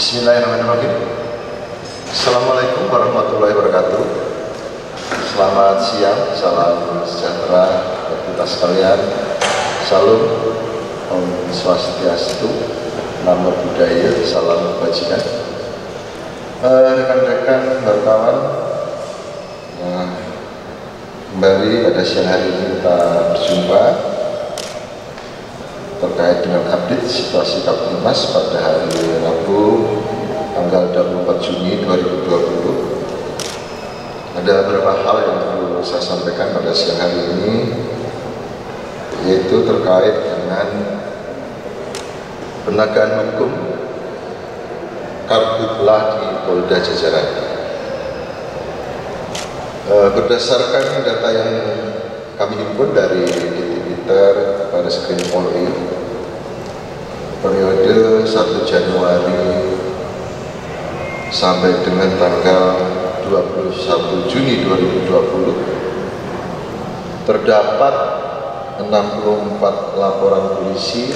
Bismillahirrahmanirrahim. Assalamualaikum warahmatullahi wabarakatuh. Selamat siang, salam sejahtera bagi kita sekalian. Salam, Om Swastiastu, Namo Buddhaya, salam kebajikan. Rekan-rekan wartawan, kembali pada siang hari ini kita berjumpa terkait dengan update situasi Kapolres pada hari Rabu tanggal 24 Juni 2020. Ada beberapa hal yang perlu saya sampaikan pada siang hari ini, yaitu terkait dengan penegakan hukum Karhutlah di Polda Jajaran. Berdasarkan data yang kami himpun dari Twitter Barreskrim Polri, periode 1 Januari sampai dengan tanggal 21 Juni 2020 terdapat 64 laporan polisi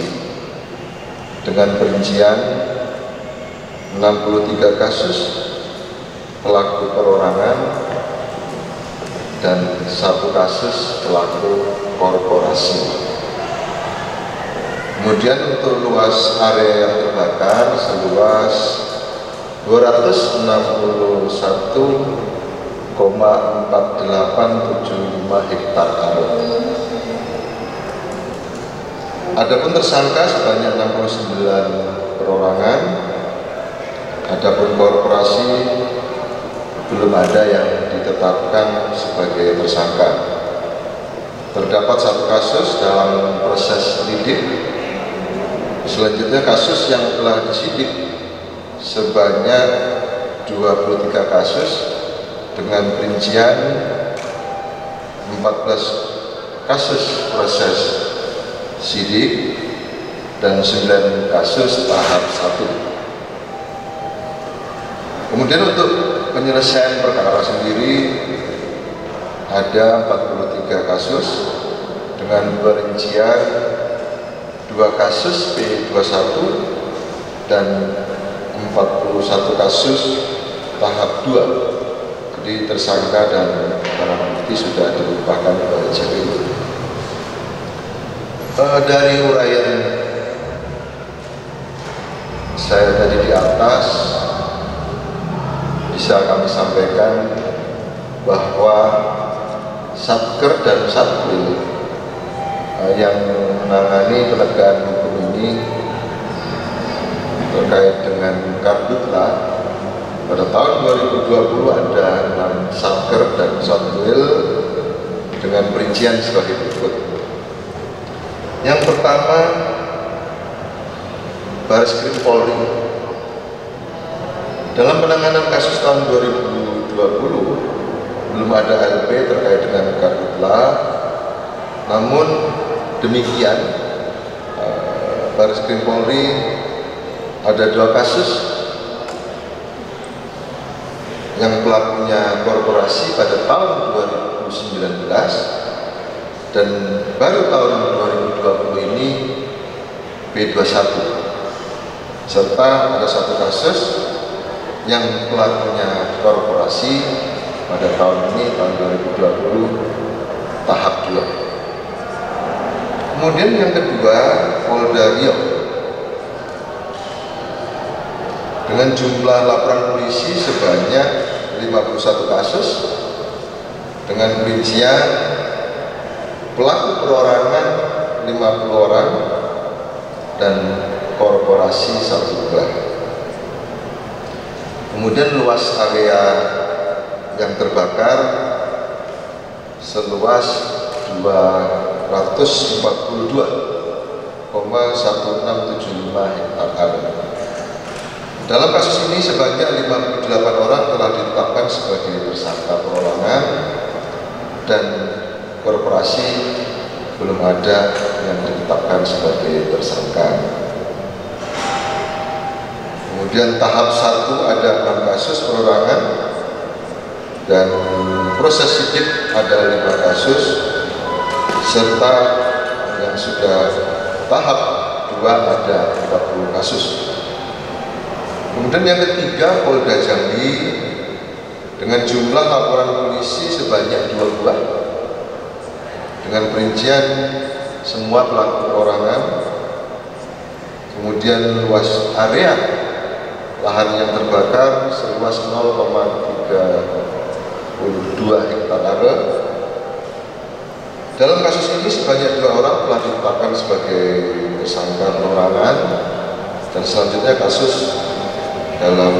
dengan perincian 63 kasus pelaku perorangan dan 1 kasus pelaku korporasi. Kemudian untuk luas area yang terbakar seluas 261,4875 hektar area. Adapun tersangka sebanyak 69 perorangan. Adapun korporasi belum ada yang ditetapkan sebagai tersangka. Terdapat 1 kasus dalam proses lidik. Selanjutnya kasus yang telah disidik sebanyak 23 kasus dengan perincian 14 kasus proses sidik dan 9 kasus tahap 1. Kemudian untuk penyelesaian perkara sendiri ada 43 kasus dengan perincian 2 kasus P21 dan 41 kasus tahap 2. Jadi tersangka dan barang bukti sudah dilimpahkan kepada JPU. Dari uraian saya tadi di atas bisa kami sampaikan bahwa Satker dan Satwil yang menangani penegakan hukum ini terkait dengan Karhutlah pada tahun 2020 ada 6 Satker dan Satwil dengan perincian sebagai berikut. Yang pertama, Barreskrim Polri. Dalam penanganan kasus tahun 2020 belum ada LP terkait dengan Karhutlah. Namun demikian, Barreskrim Polri ada 2 kasus yang pelakunya korporasi pada tahun 2019 dan baru tahun 2020 ini P21, serta ada 1 kasus yang pelakunya korporasi pada tahun ini, tahun 2020 tahap 2. Kemudian yang kedua, Polda Riau dengan jumlah laporan polisi sebanyak 51 kasus dengan perincian pelaku perorangan 50 orang dan korporasi 1 gelar. Kemudian luas area yang terbakar seluas 242,1675 hektar area. Dalam kasus ini sebanyak 58 orang telah ditetapkan sebagai tersangka perorangan dan korporasi belum ada yang ditetapkan sebagai tersangka. Kemudian tahap 1 ada 6 kasus perorangan dan proses sidik ada 5 kasus, serta yang sudah tahap 2 ada 40 kasus. Kemudian yang ketiga, Polda Jambi dengan jumlah laporan polisi sebanyak 2 buah dengan perincian semua pelaku perorangan, kemudian luas area lahan yang terbakar seluas 0,32 hektar. Dalam kasus ini sebanyak 2 orang telah ditetapkan sebagai tersangka perorangan, dan selanjutnya kasus dalam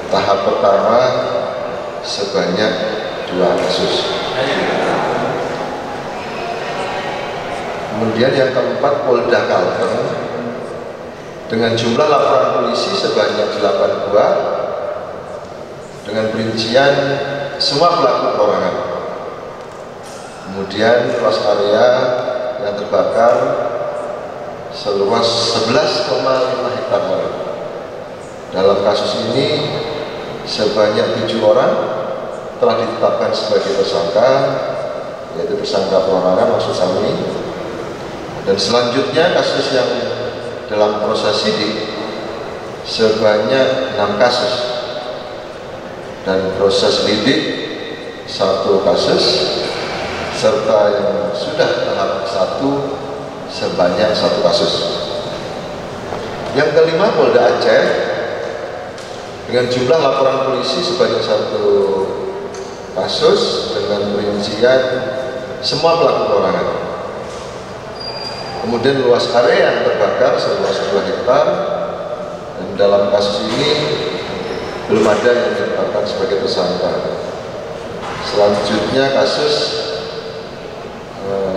tahap pertama sebanyak 2 kasus. Kemudian yang keempat, Polda Kalteng dengan jumlah laporan polisi sebanyak 8 buah dengan perincian semua pelaku perorangan. Kemudian luas area yang terbakar seluas 11,5 hektar. Dalam kasus ini sebanyak 7 orang telah ditetapkan sebagai tersangka, yaitu tersangka perorangan maksud kami. Dan selanjutnya kasus yang dalam proses sidik sebanyak 6 kasus, dan proses lidik 1 kasus, serta yang sudah tahap 1 sebanyak 1 kasus. Yang kelima, Polda Aceh dengan jumlah laporan polisi sebanyak 1 kasus dengan perincian semua pelaku perorangan. Kemudian luas area yang terbakar seluas 2 hektar, dan dalam kasus ini belum ada yang ditetapkan sebagai tersangka. Selanjutnya kasus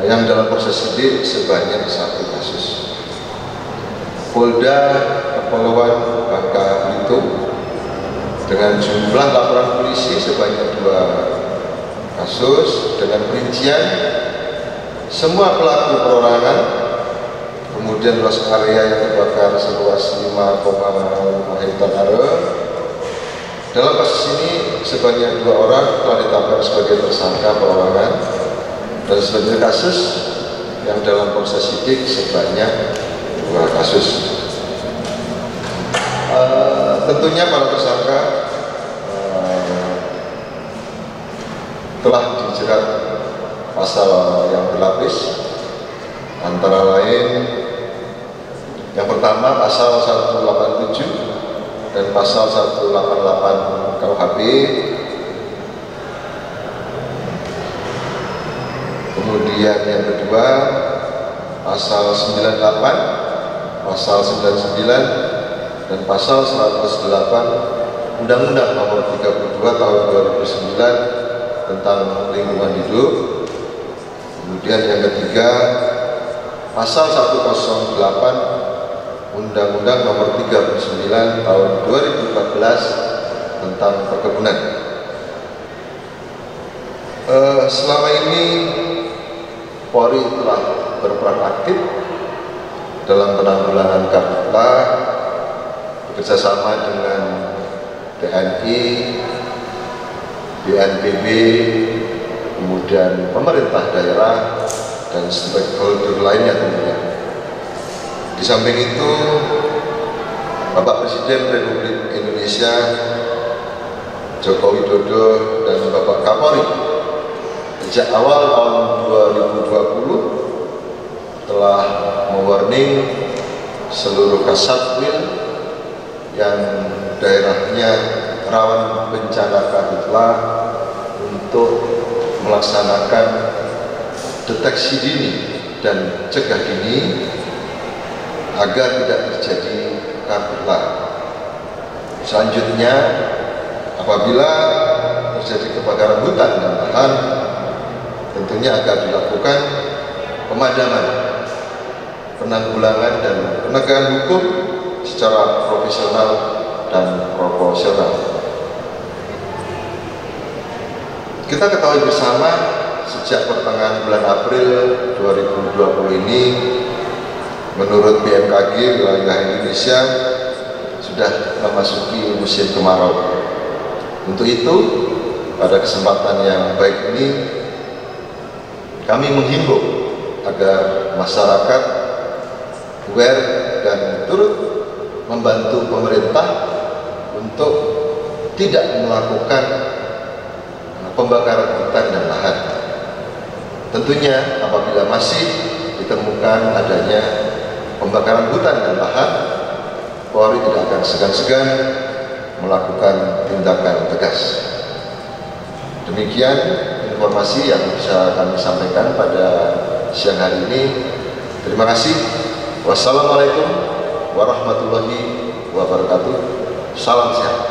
yang dalam proses sidik sebanyak 1 kasus. Polda Kepulauan Bangka Belitung dengan jumlah laporan polisi sebanyak 2 kasus dengan perincian semua pelaku perorangan, kemudian luas area yang terbakar seluas 5,5 hektar. Dalam kasus ini sebanyak 2 orang telah ditetapkan sebagai tersangka perorangan, dan selanjutnya kasus yang dalam proses sidik sebanyak 2 kasus. Tentunya para tersangka telah dijerat pasal yang berlapis, antara lain yang pertama pasal 187 dan pasal 188 KUHP, kemudian yang kedua pasal 98, pasal 99 dan pasal 108 Undang-Undang Nomor 32 Tahun 2009 tentang lingkungan hidup. Kemudian yang ketiga pasal 108 Undang-Undang Nomor 39 Tahun 2014 tentang perkebunan. Selama ini Polri telah berperan aktif dalam penanggulangan karhutla bekerjasama dengan TNI, BNPB, kemudian pemerintah daerah dan stakeholder lainnya tentunya. Di samping itu, Bapak Presiden Republik Indonesia Joko Widodo dan Bapak Kapolri sejak awal tahun 2020 telah mewarning seluruh Kasatwil yang daerahnya rawan bencana karhutla untuk melaksanakan deteksi dini dan cegah dini agar tidak terjadi karhutla. Selanjutnya, apabila terjadi kebakaran hutan dan lahan, tentunya akan dilakukan pemadaman, penanggulangan dan penegakan hukum secara profesional dan proporsional. Kita ketahui bersama sejak pertengahan bulan April 2020 ini, menurut BMKG wilayah Indonesia sudah memasuki musim kemarau. Untuk itu, pada kesempatan yang baik ini, kami menghimbau agar masyarakat aware dan turut membantu pemerintah untuk tidak melakukan pembakaran hutan dan lahan. Tentunya apabila masih ditemukan adanya pembakaran hutan dan lahan, Polri tidak akan segan-segan melakukan tindakan tegas. Demikian informasi yang bisa kami sampaikan pada siang hari ini. Terima kasih. Wassalamualaikum warahmatullahi wabarakatuh. Salam sehat.